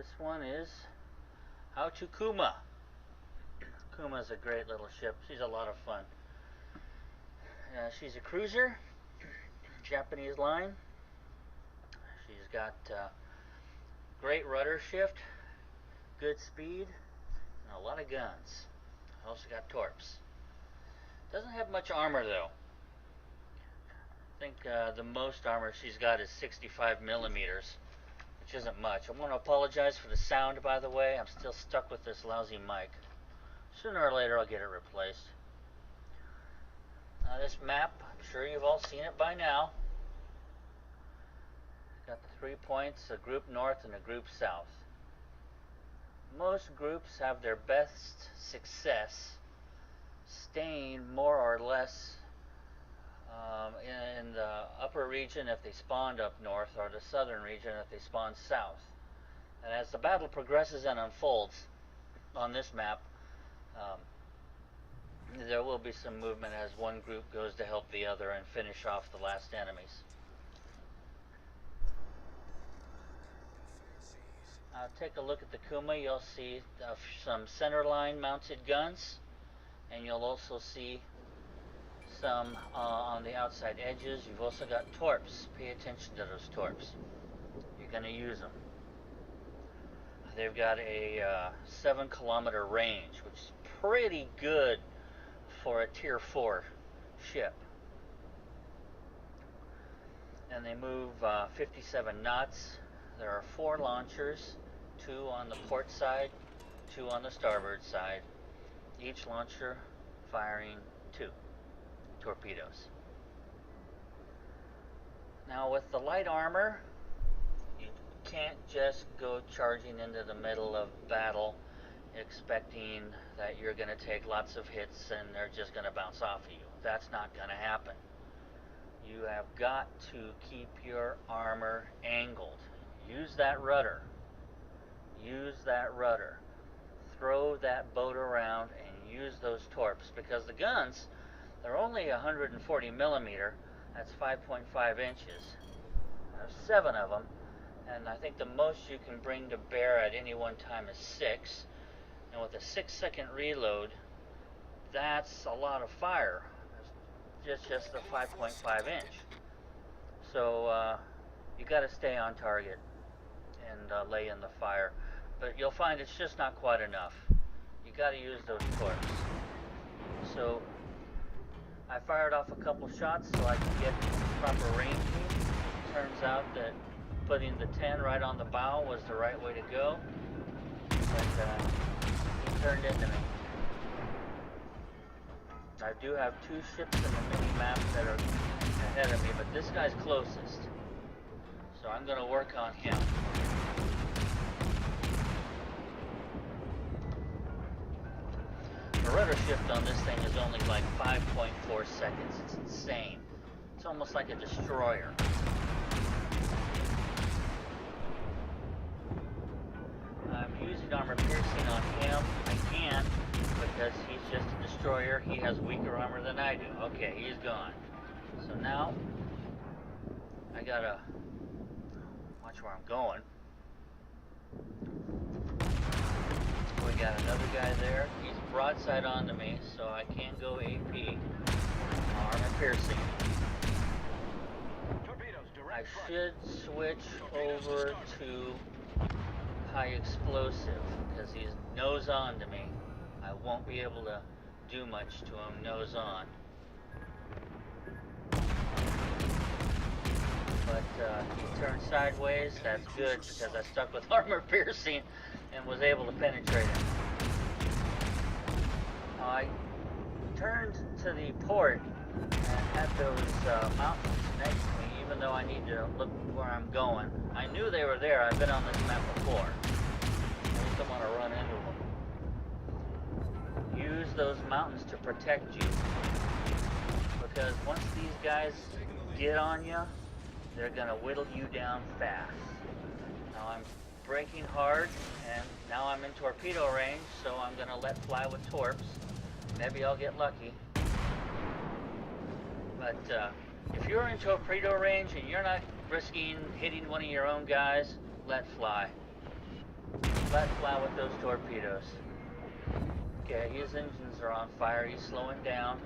This one is how to Kuma. Kuma's a great little ship. She's a lot of fun. She's a cruiser, Japanese line. She's got great rudder shift, good speed, and a lot of guns. Also got torps. Doesn't have much armor though. I think the most armor she's got is 65 millimeters, which isn't much. I want to apologize for the sound, by the way. I'm still stuck with this lousy mic. Sooner or later I'll get it replaced. This map, I'm sure you've all seen it by now. Got the 3 points, a group north and a group south. Most groups have their best success staying more or less in the upper region if they spawned up north, or the southern region if they spawned south. And as the battle progresses and unfolds on this map, there will be some movement as one group goes to help the other and finish off the last enemies. Take a look at the Kuma. You'll see some center line mounted guns, and you'll also see some on the outside edges. You've also got torps. Pay attention to those torps. You're going to use them. They've got a 7-kilometer range, which is pretty good for a tier 4 ship. And they move 57 knots. There are 4 launchers, 2 on the port side, 2 on the starboard side. Each launcher firing 2 torpedoes. Now with the light armor, you can't just go charging into the middle of battle expecting that you're going to take lots of hits and they're just going to bounce off of you. That's not going to happen. You have got to keep your armor angled. Use that rudder. Use that rudder. Throw that boat around and use those torps, because the guns, they're only 140 millimeter. That's 5.5 inches. There's 7 of them, and I think the most you can bring to bear at any one time is 6. And with a 6-second reload, that's a lot of fire. Just the 5.5 inch. So you got to stay on target and lay in the fire. But you'll find it's just not quite enough. You got to use those torps. So I fired off a couple shots so I could get proper ranging. Turns out that putting the 10 right on the bow was the right way to go. But he turned into me. I do have 2 ships in the mini-map that are ahead of me, but this guy's closest. So I'm going to work on him. The rudder shift on this thing is only like 5.4 seconds. It's insane. It's almost like a destroyer. I'm using armor piercing on him. I can, because he's just a destroyer. He has weaker armor than I do. Okay, he's gone. So now I gotta watch where I'm going. We got another guy there. He's broadside onto me, so I can't go AP. Armor piercing. I should switch over to high explosive, because he's nose on to me. I won't be able to do much to him nose on. But he turned sideways. That's good, because I stuck with armor piercing and was able to penetrate him. I turned to the port and had those mountains next to me, even though I need to look where I'm going. I knew they were there. I've been on this map before. I just don't want to run into them. Use those mountains to protect you, because once these guys get on you, they're going to whittle you down fast. Now I'm braking hard, and now I'm in torpedo range, so I'm going to let fly with torps. Maybe I'll get lucky. But if you're in torpedo range and you're not risking hitting one of your own guys, let fly. let fly with those torpedoes. Okay, his engines are on fire. He's slowing down.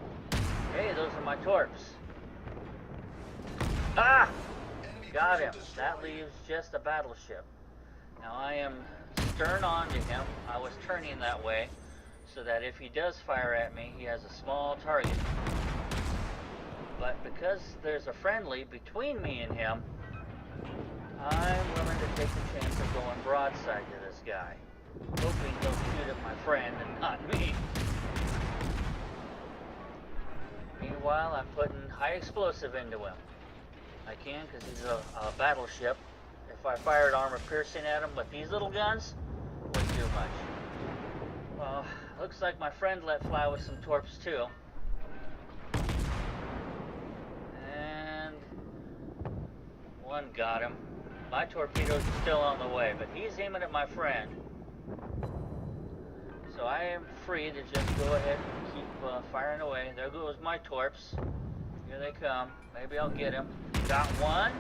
Hey, those are my torps. Ah! Got him. That leaves just a battleship. Now I am stern on to him. I was turning that way so that if he does fire at me, he has a small target. But because there's a friendly between me and him, I'm willing to take the chance of going broadside to this guy, hoping he'll shoot at my friend and not me. Meanwhile, I'm putting high explosive into him. I can because he's a battleship. If I fired armor piercing at him with these little guns, wouldn't do much. Well, looks like my friend let fly with some torps too. And one got him. My torpedoes are still on the way, but he's aiming at my friend. So I am free to just go ahead and keep firing away. There goes my torps. Here they come. Maybe I'll get him. Got one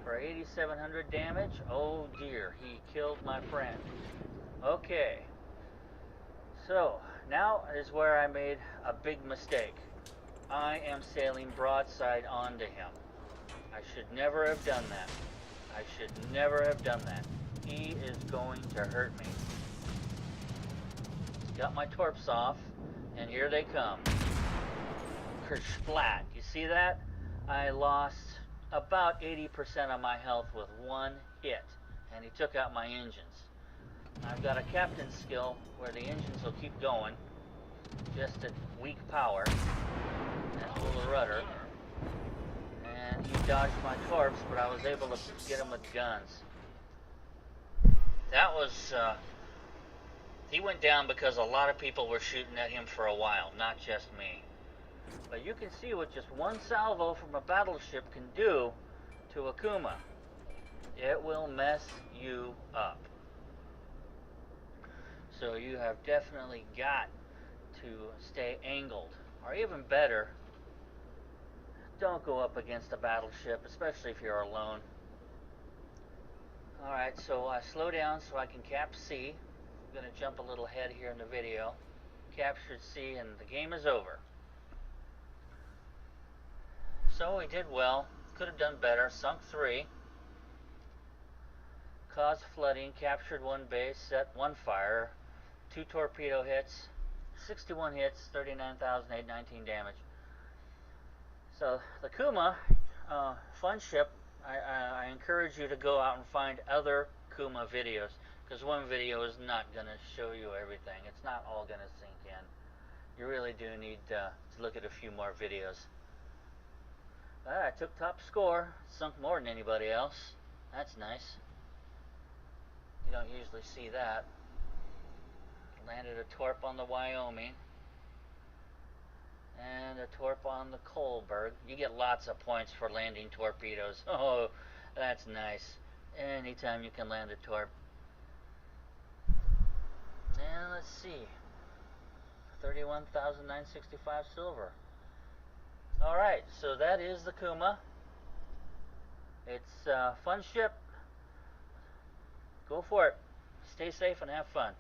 for 8,700 damage. Oh dear, he killed my friend. Okay. So, now is where I made a big mistake. I am sailing broadside onto him. I should never have done that. I should never have done that. He is going to hurt me. Got my torps off, and here they come. Kersplat. You see that? I lost about 80% of my health with one hit, and he took out my engines. I've got a captain's skill where the engines will keep going, just at weak power. That's pull the rudder. And he dodged my torps, but I was able to get him with guns. That was, he went down because a lot of people were shooting at him for a while, not just me. But you can see what just one salvo from a battleship can do to a Kuma. It will mess you up. So you have definitely got to stay angled. Or even better, don't go up against a battleship, especially if you're alone. Alright, so I slow down so I can cap C. I'm going to jump a little ahead here in the video. Captured C and the game is over. So we did well. Could have done better. Sunk 3. Caused flooding. Captured 1 base. Set 1 fire. 2 torpedo hits. 61 hits. 39,819 damage. So the Kuma, fun ship. I encourage you to go out and find other Kuma videos, because one video is not going to show you everything. It's not all going to sink in. You really do need to look at a few more videos. I took top score, sunk more than anybody else. That's nice. You don't usually see that. Landed a torp on the Wyoming. And a torp on the Kolberg. You get lots of points for landing torpedoes. Oh, that's nice. Anytime you can land a torp. And let's see. 31,965 silver. Alright, so that is the Kuma. It's a fun ship. Go for it. Stay safe and have fun.